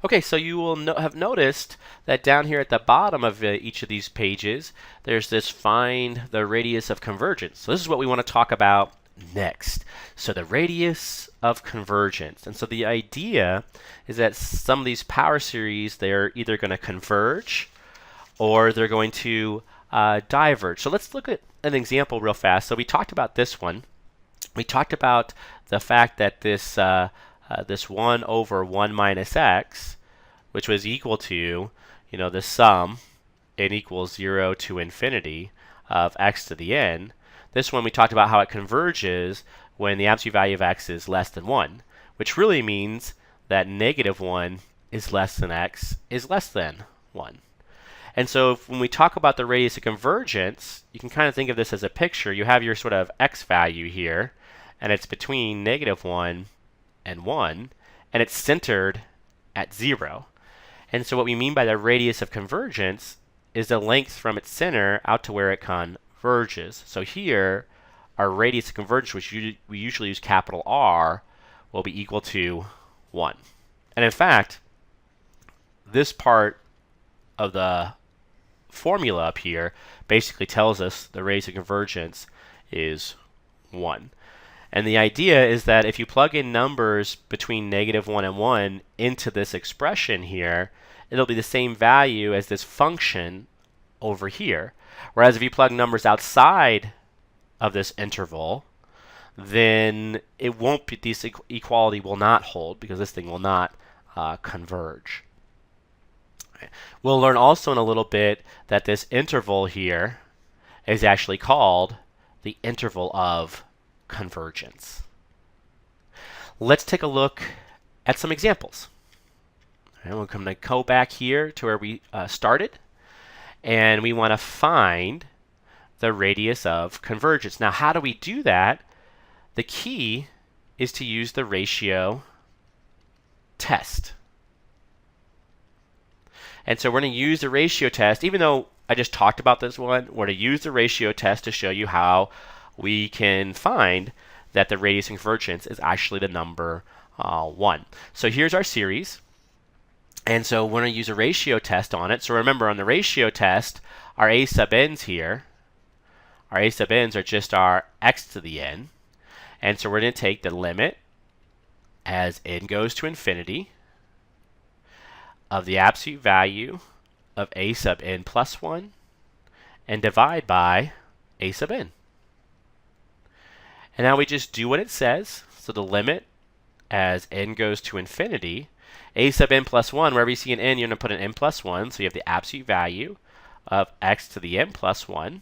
Okay, so you will have noticed that down here at the bottom of each of these pages, there's this find the radius of convergence. So this is what we want to talk about next. So the radius of convergence. And so the idea is that some of these power series, they're either going to converge or they're going to diverge. So let's look at an example real fast. So we talked about this one. We talked about the fact that this 1 over 1 minus x, which was equal to, the sum, n equals 0 to infinity of x to the n. This one we talked about how it converges when the absolute value of x is less than 1, which really means that negative 1 is less than x is less than 1. And so when we talk about the radius of convergence, you can kind of think of this as a picture. You have your sort of x value here, and it's between negative 1 and 1, and it's centered at 0. And so what we mean by the radius of convergence is the length from its center out to where it converges. So here, our radius of convergence, which we usually use capital R, will be equal to 1. And in fact, this part of the formula up here basically tells us the radius of convergence is 1. And the idea is that if you plug in numbers between negative 1 and 1 into this expression here, it'll be the same value as this function over here. Whereas if you plug numbers outside of this interval, then it won't be, this equality will not hold because this thing will not converge. We'll learn also in a little bit that this interval here is actually called the interval of convergence. Let's take a look at some examples. We're going to go back here to where we started, and we want to find the radius of convergence. Now, how do we do that? The key is to use the ratio test. And so we're going to use the ratio test, even though I just talked about this one, we're going to use the ratio test to show you how we can find that the radius of convergence is actually the number 1. So here's our series. And so we're going to use a ratio test on it. So remember, on the ratio test, our a sub n's here, our a sub n's are just our x to the n. And so we're going to take the limit as n goes to infinity of the absolute value of a sub n plus 1 and divide by a sub n. And now we just do what it says. So the limit as n goes to infinity, a sub n plus 1, wherever you see an n, you're going to put an n plus 1. So you have the absolute value of x to the n plus 1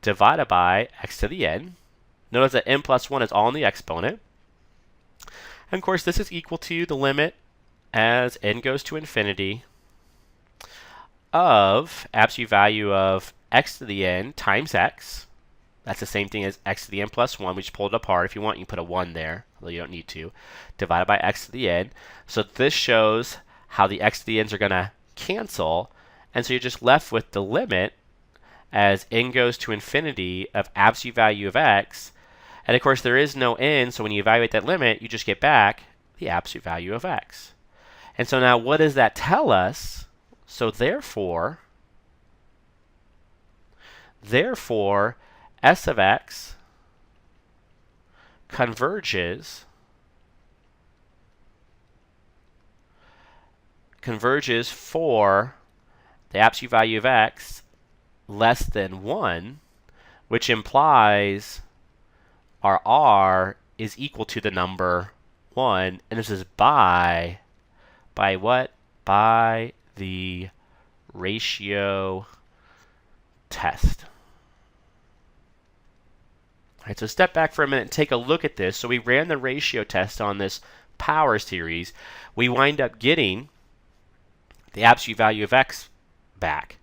divided by x to the n. Notice that n plus 1 is all in the exponent. And of course, this is equal to the limit as n goes to infinity of absolute value of x to the n times x. That's the same thing as x to the n plus 1. We just pulled it apart. If you want, you can put a 1 there, although you don't need to. Divided by x to the n. So this shows how the x to the n's are going to cancel. And so you're just left with the limit as n goes to infinity of absolute value of x. And of course, there is no n, so when you evaluate that limit, you just get back the absolute value of x. And so now what does that tell us? So therefore, s of x converges for the absolute value of x less than 1, which implies our r is equal to the number 1, and this is by what? By the ratio test. All right, so step back for a minute and take a look at this. So we ran the ratio test on this power series. We wind up getting the absolute value of x back.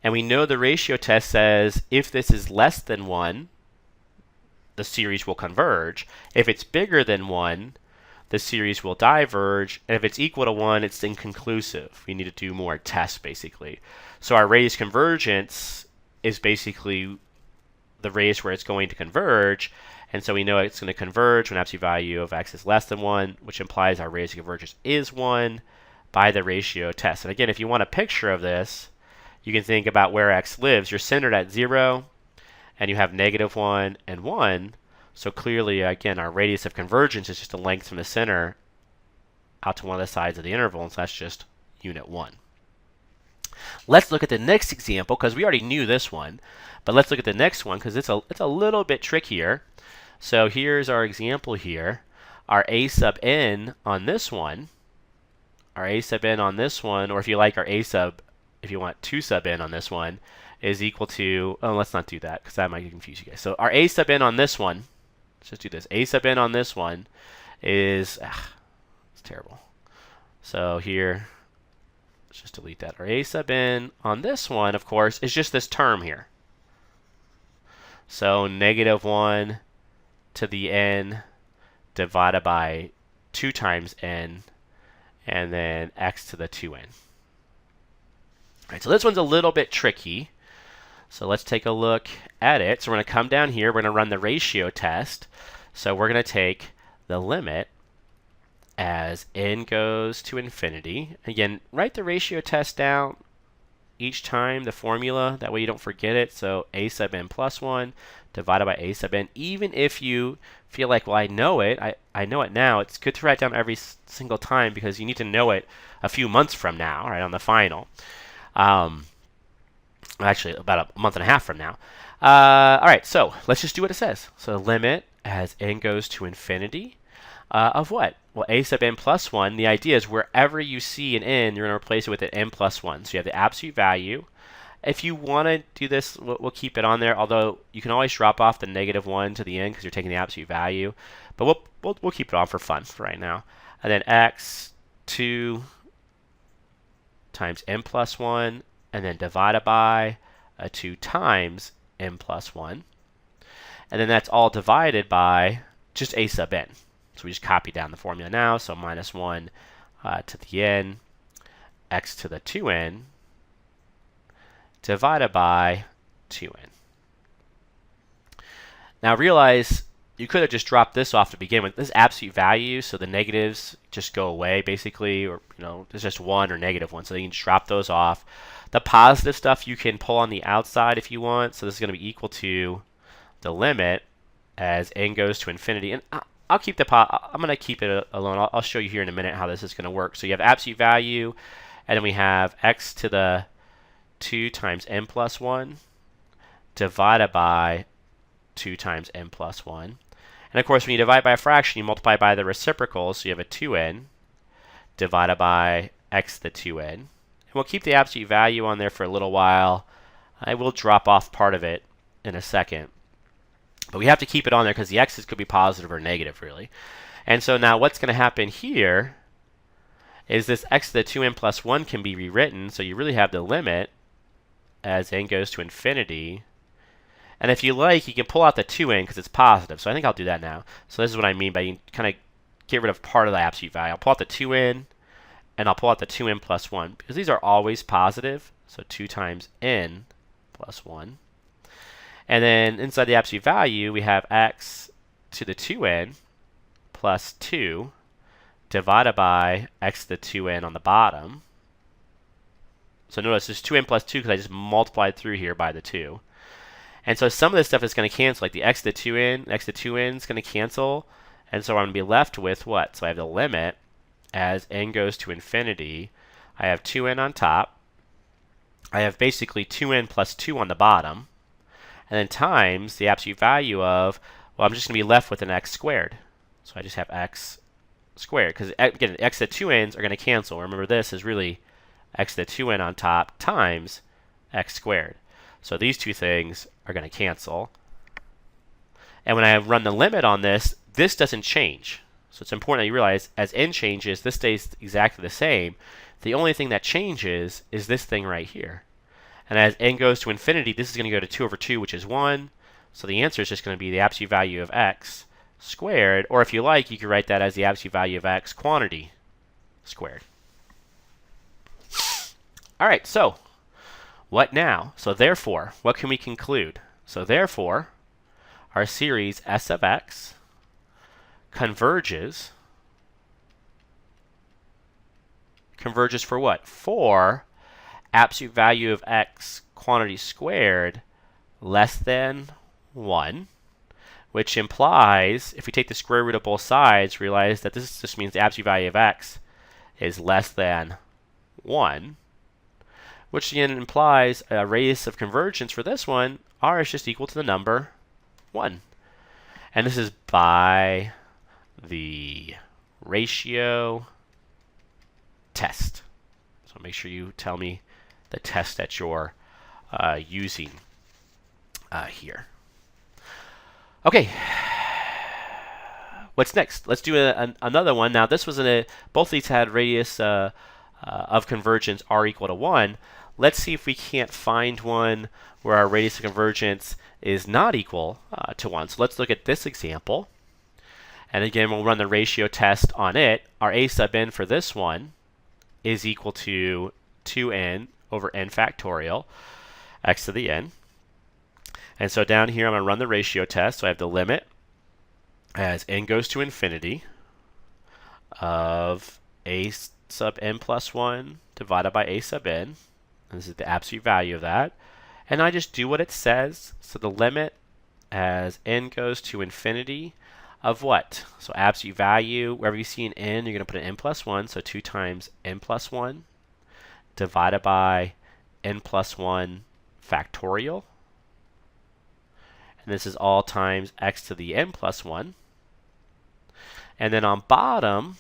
And we know the ratio test says if this is less than 1, the series will converge. If it's bigger than 1, the series will diverge. And if it's equal to 1, it's inconclusive. We need to do more tests, basically. So our radius convergence is basically the radius where it's going to converge. And so we know it's going to converge when absolute value of x is less than 1, which implies our radius of convergence is 1. by the ratio test. And again, if you want a picture of this, you can think about where x lives. You're centered at 0, and you have -1 and 1. So clearly, again, our radius of convergence is just the length from the center out to one of the sides of the interval, and so that's just unit 1. Let's look at the next example, because we already knew this one. But let's look at the next one, because it's a little bit trickier. So here's our example here. Our a sub n on this one, or if you like our if you want 2 sub n on this one, is equal to, oh, let's not do that, because that might confuse you guys. So our a sub n on this one, let's just do this. A sub n on this one is, it's terrible. So here, let's just delete that. Our a sub n on this one, of course, is just this term here. So -1 to the n divided by 2 times n, and then x to the 2n. All right, so this one's a little bit tricky. So let's take a look at it. So we're going to come down here. We're going to run the ratio test. So we're going to take the limit as n goes to infinity. Again, write the ratio test down each time, the formula. That way you don't forget it. So a sub n plus 1 divided by a sub n. Even if you feel like, well, I know it. I know it now. It's good to write down every single time, because you need to know it a few months from now, right, on the final. Actually, about a month and a half from now. All right, so let's just do what it says. So limit as n goes to infinity of what? Well, a sub n plus 1, the idea is wherever you see an n, you're going to replace it with an n plus 1. So you have the absolute value. If you want to do this, we'll keep it on there, although you can always drop off the -1 to the n because you're taking the absolute value. But we'll keep it on for fun for right now. And then x 2 times n plus 1, and then divided by 2 times n plus 1. And then that's all divided by just a sub n. So we just copy down the formula now. So -1 to the n, x to the 2n, divided by 2n. Now realize you could have just dropped this off to begin with. This is absolute value, so the negatives just go away basically, or there's just 1 or -1, so you can just drop those off. The positive stuff you can pull on the outside if you want. So this is going to be equal to the limit as n goes to infinity. And I'll keep I'm going to keep it alone. I'll show you here in a minute how this is going to work. So you have absolute value, and then we have x to the 2 times n plus 1 divided by 2 times n plus 1. And of course, when you divide by a fraction, you multiply by the reciprocal, so you have a 2n divided by x to the 2n. And we'll keep the absolute value on there for a little while. I will drop off part of it in a second. But we have to keep it on there because the x's could be positive or negative, really. And so now what's going to happen here is this x to the 2n plus 1 can be rewritten. So you really have the limit as n goes to infinity. And if you like, you can pull out the 2n because it's positive. So I think I'll do that now. So this is what I mean by you kind of get rid of part of the absolute value. I'll pull out the 2n, and I'll pull out the 2n plus 1. Because these are always positive. So 2 times n plus 1. And then inside the absolute value, we have x to the 2n plus 2 divided by x to the 2n on the bottom. So notice there's 2n plus 2 because I just multiplied through here by the 2. And so some of this stuff is going to cancel, like the x to the 2n, x to the 2n is going to cancel. And so I'm going to be left with what? So I have the limit as n goes to infinity. I have 2n on top. I have basically 2n plus 2 on the bottom. And then times the absolute value of, well, I'm just going to be left with an x squared. So I just have x squared. Because, again, x to the 2n's are going to cancel. Remember, this is really x to the 2n on top times x squared. So these two things are going to cancel. And when I run the limit on this, this doesn't change. So it's important that you realize as n changes, this stays exactly the same. The only thing that changes is this thing right here. And as n goes to infinity, this is going to go to 2 over 2, which is 1. So the answer is just going to be the absolute value of x squared. Or if you like, you could write that as the absolute value of x quantity squared. All right, so what now? So therefore, what can we conclude? So therefore, our series S of x converges converges for what? For absolute value of x quantity squared less than 1, which implies, if we take the square root of both sides, realize that this just means the absolute value of x is less than 1, which again implies a radius of convergence for this one, r is just equal to the number 1. And this is by the ratio test. So make sure you tell me the test that you're using here. Okay. What's next? Let's do another one. Now this was both these had radius of convergence r equal to 1. Let's see if we can't find one where our radius of convergence is not equal to 1. So let's look at this example. And again, we'll run the ratio test on it. Our a sub n for this one is equal to 2n over n factorial, x to the n. And so down here, I'm going to run the ratio test. So I have the limit as n goes to infinity of a sub n plus 1 divided by a sub n. And this is the absolute value of that. And I just do what it says. So the limit as n goes to infinity of what? So absolute value, wherever you see an n, you're going to put an n plus 1. So 2 times n plus 1 divided by n plus 1 factorial. And this is all times x to the n plus 1. And then on bottom,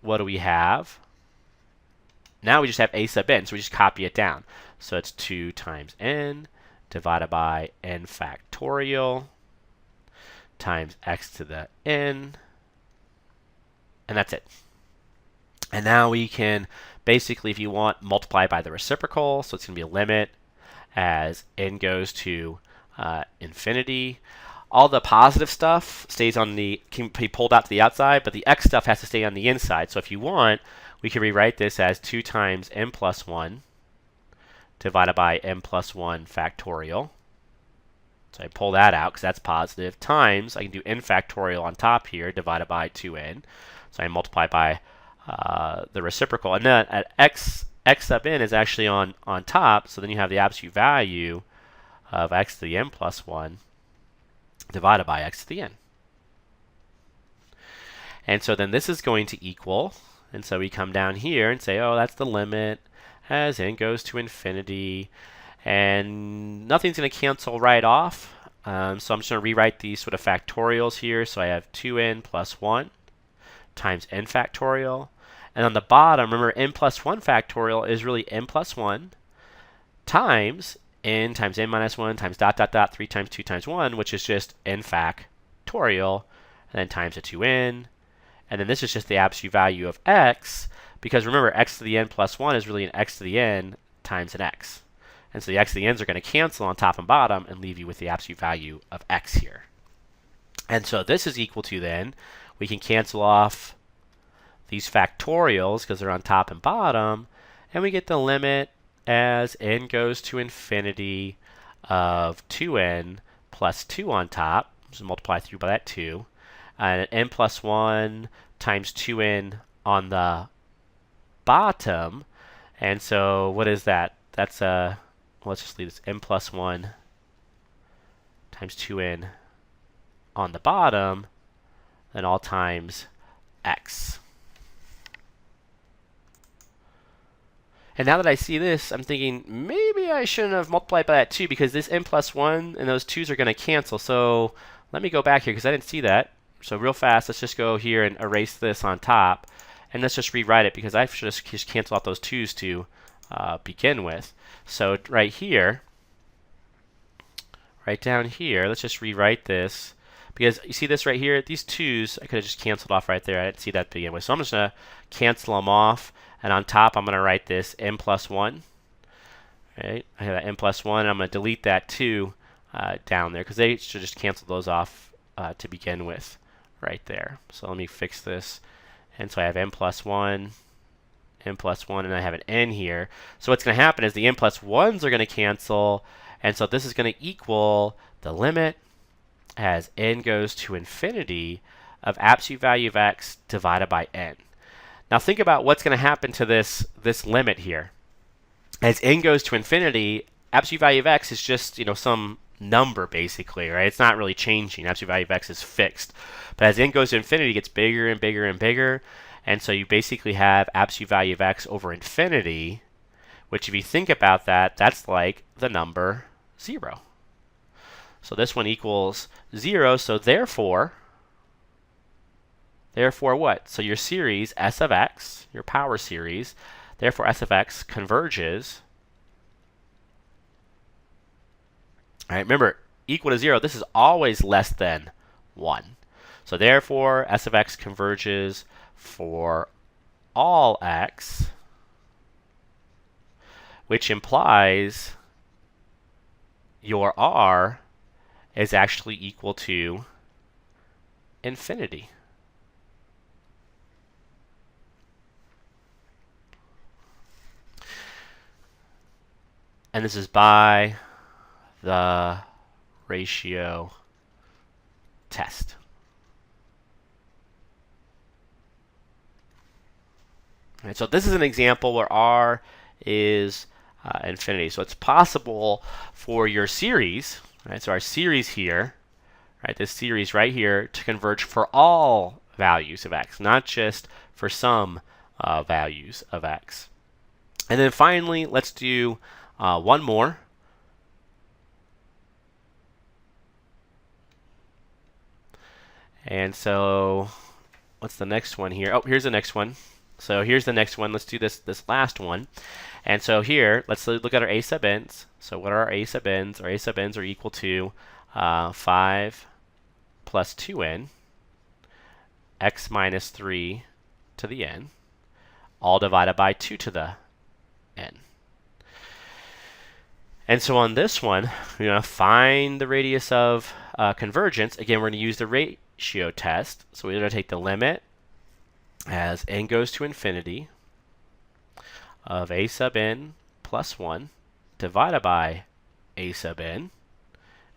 what do we have? Now we just have a sub n, so we just copy it down. So it's 2 times n divided by n factorial times x to the n, and that's it. And now we can basically, if you want, multiply by the reciprocal. So it's going to be a limit as n goes to infinity. All the positive stuff stays on can be pulled out to the outside, but the x stuff has to stay on the inside. So if you want, we can rewrite this as 2 times n plus 1 divided by n plus 1 factorial. So I pull that out because that's positive, times, I can do n factorial on top here, divided by 2n. So I multiply by the reciprocal. And then at x sub n is actually on top, so then you have the absolute value of x to the n plus 1 divided by x to the n. And so then this is going to equal, and so we come down here and say, oh, that's the limit as n goes to infinity. And nothing's going to cancel right off. So I'm just going to rewrite these sort of factorials here. So I have 2n plus 1 times n factorial. And on the bottom, remember, n plus 1 factorial is really n plus 1 times n minus 1 times dot dot dot 3 times 2 times 1, which is just n factorial, and then times the 2n. And then this is just the absolute value of x, because remember, x to the n plus 1 is really an x to the n times an x. And so the x to the n's are going to cancel on top and bottom and leave you with the absolute value of x here. And so this is equal to then, we can cancel off these factorials because they're on top and bottom, and we get the limit as n goes to infinity of 2n plus 2 on top, so multiply through by that 2, and n plus 1 times 2n on the bottom. And so what is that? That's let's just leave this n plus 1 times 2n on the bottom, and all times x. And now that I see this, I'm thinking maybe I shouldn't have multiplied by that 2, because this n plus 1 and those 2's are going to cancel. So let me go back here because I didn't see that. So real fast, let's just go here and erase this on top. And let's just rewrite it because I should just cancel out those 2's to begin with. So right here, right down here, let's just rewrite this. Because you see this right here, these 2's, I could have just canceled off right there. I didn't see that to begin with. So I'm just going to cancel them off. And on top, I'm going to write this n plus 1. Right? I have that n plus 1, and I'm going to delete that 2 down there because they should just cancel those off to begin with right there. So let me fix this. And so I have n plus 1, n plus 1, and I have an n here. So what's going to happen is the n plus 1's are going to cancel, and so this is going to equal the limit as n goes to infinity of absolute value of x divided by n. Now think about what's going to happen to this limit here. As n goes to infinity, absolute value of x is just, some number basically, right? It's not really changing. Absolute value of x is fixed. But as n goes to infinity, it gets bigger and bigger and bigger. And so you basically have absolute value of x over infinity, which if you think about that, that's like the number 0. So this one equals 0, so therefore what? So your series s of x, your power series, therefore s of x converges. All right, remember, equal to 0, this is always less than 1. So therefore s of x converges for all x, which implies your r is actually equal to infinity. And this is by the ratio test. All right, so this is an example where r is infinity. So it's possible for your series, right? So our series here, right? This series right here to converge for all values of x, not just for some values of x. And then finally, let's do one more. And so what's the next one here? Oh, here's the next one. So here's the next one. Let's do this last one. And so here, let's look at our a sub n's. So what are our a sub n's? Our a sub n's are equal to 5 plus 2n, x minus 3 to the n, all divided by 2 to the n. And so on this one, we're going to find the radius of convergence. Again, we're going to use the ratio test. So we're going to take the limit as n goes to infinity of a sub n plus 1 divided by a sub n.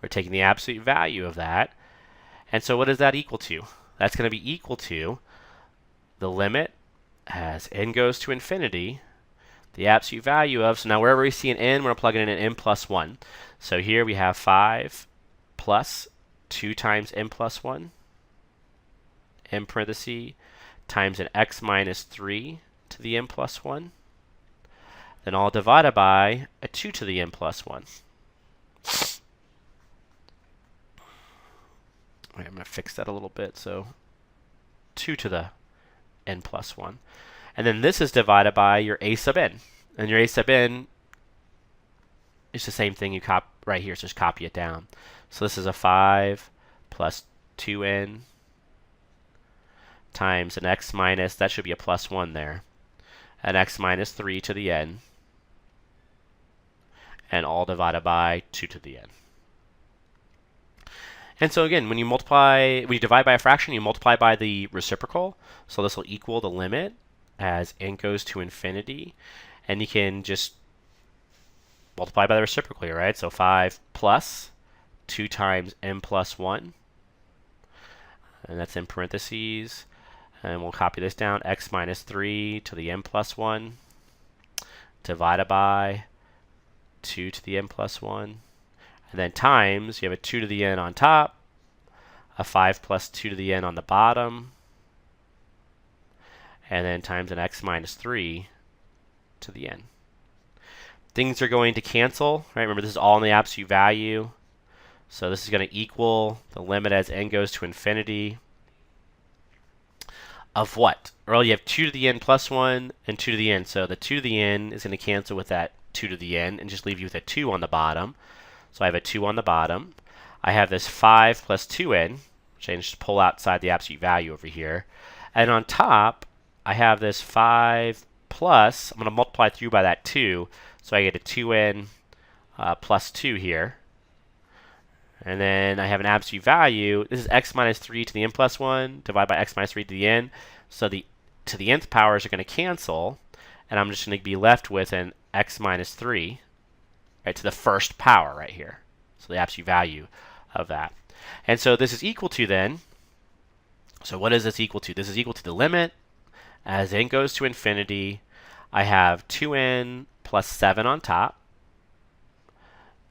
We're taking the absolute value of that. And so what is that equal to? That's going to be equal to the limit as n goes to infinity, the absolute value of, so now wherever we see an n, we're going to plug in an n plus 1. So here we have 5 plus 2 times n plus 1, n parenthesis, times an x minus 3 to the n plus 1, then all divided by a 2 to the n plus 1. Wait, I'm going to fix that a little bit. So 2 to the n plus 1. And then this is divided by your a sub n. And your a sub n is the same thing you copy right here, so just copy it down. So this is a 5 plus 2n times an x minus, that should be a plus 1 there, an x minus 3 to the n, and all divided by 2 to the n. And so again, when you divide by a fraction, you multiply by the reciprocal. So this will equal the limit as n goes to infinity. And you can just multiply by the reciprocal here, right? So 5 plus 2 times n plus 1. And that's in parentheses. And we'll copy this down, x minus 3 to the n plus 1 divided by 2 to the n plus 1. And then times, you have a 2 to the n on top, a 5 plus 2 to the n on the bottom, and then times an x minus 3 to the n. Things are going to cancel, right? Remember, this is all in the absolute value. So this is going to equal the limit as n goes to infinity of what? Well, you have 2 to the n plus 1 and 2 to the n. So the 2 to the n is going to cancel with that 2 to the n and just leave you with a 2 on the bottom. So I have a 2 on the bottom. I have this 5 plus 2n, which I can just pull outside the absolute value over here. And on top, I have this 5 plus, I'm going to multiply through by that 2, so I get a 2n plus 2 here. And then I have an absolute value. This is x minus 3 to the n plus 1 divided by x minus 3 to the n. So the to the nth powers are going to cancel, and I'm just going to be left with an x minus 3, right, to the first power right here. So the absolute value of that. And so this is equal to then, so what is this equal to? This is equal to the limit As n goes to infinity, I have 2n plus 7 on top,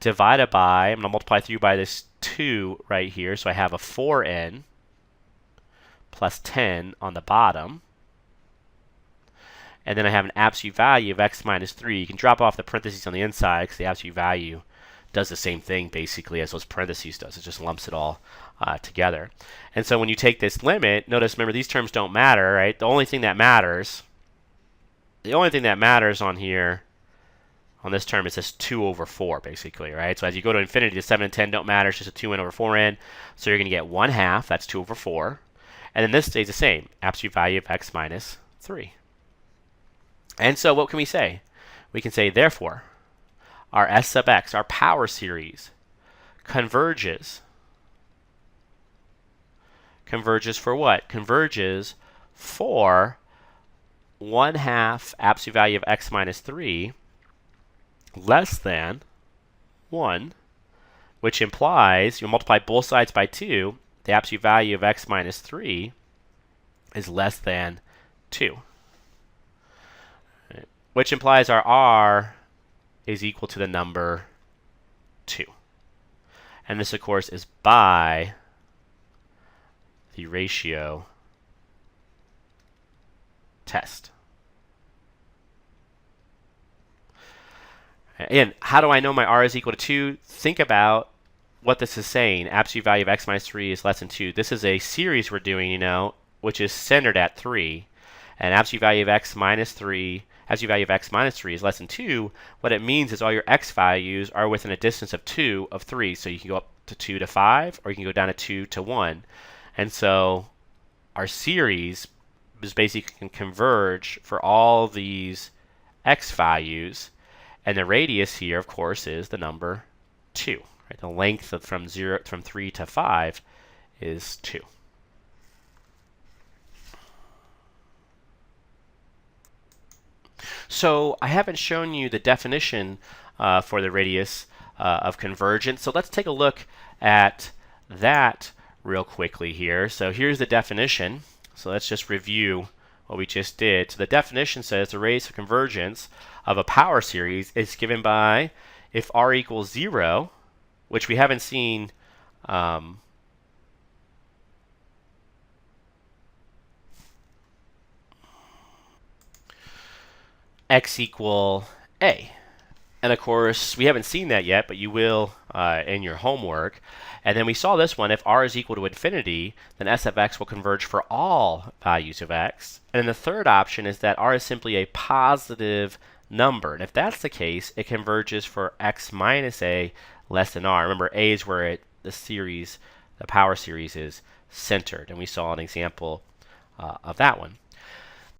divided by, I'm going to multiply through by this 2 right here, so I have a 4n plus 10 on the bottom. And then I have an absolute value of x minus 3. You can drop off the parentheses on the inside because the absolute value does the same thing basically as those parentheses does. It just lumps it all together. And so when you take this limit, notice, remember, these terms don't matter, right? The only thing that matters on here, on this term, is this 2 over 4 basically, right? So as you go to infinity, the 7 and 10 don't matter. It's just a 2n over 4n. So you're going to get 1/2. That's 2 over 4. And then this stays the same, absolute value of x minus 3. And so what can we say? We can say, therefore, our S sub x, our power series, converges. Converges for what? Converges for 1/2 absolute value of x minus 3 less than 1, which implies you multiply both sides by 2, the absolute value of x minus 3 is less than 2. Which implies our r is equal to the number 2. And this, of course, is by the ratio test. And how do I know my r is equal to 2? Think about what this is saying. Absolute value of x minus 3 is less than 2. This is a series we're doing, which is centered at 3. And absolute value of x minus 3 is less than 2, what it means is all your x values are within a distance of 2 of 3. So you can go up to 2 to 5, or you can go down to 2 to 1. And so our series is basically can converge for all these x values. And the radius here, of course, is the number 2. Right? The length from 3 to 5 is 2. So I haven't shown you the definition for the radius of convergence. So let's take a look at that real quickly here. So here's the definition. So let's just review what we just did. So the definition says the radius of convergence of a power series is given by if r equals 0, which we haven't seen x equal a. And of course, we haven't seen that yet, but you will in your homework. And then we saw this one, if r is equal to infinity, then s of x will converge for all values of x. And then the third option is that r is simply a positive number. And if that's the case, it converges for x minus a less than r. Remember, a is where the power series is centered. And we saw an example of that one.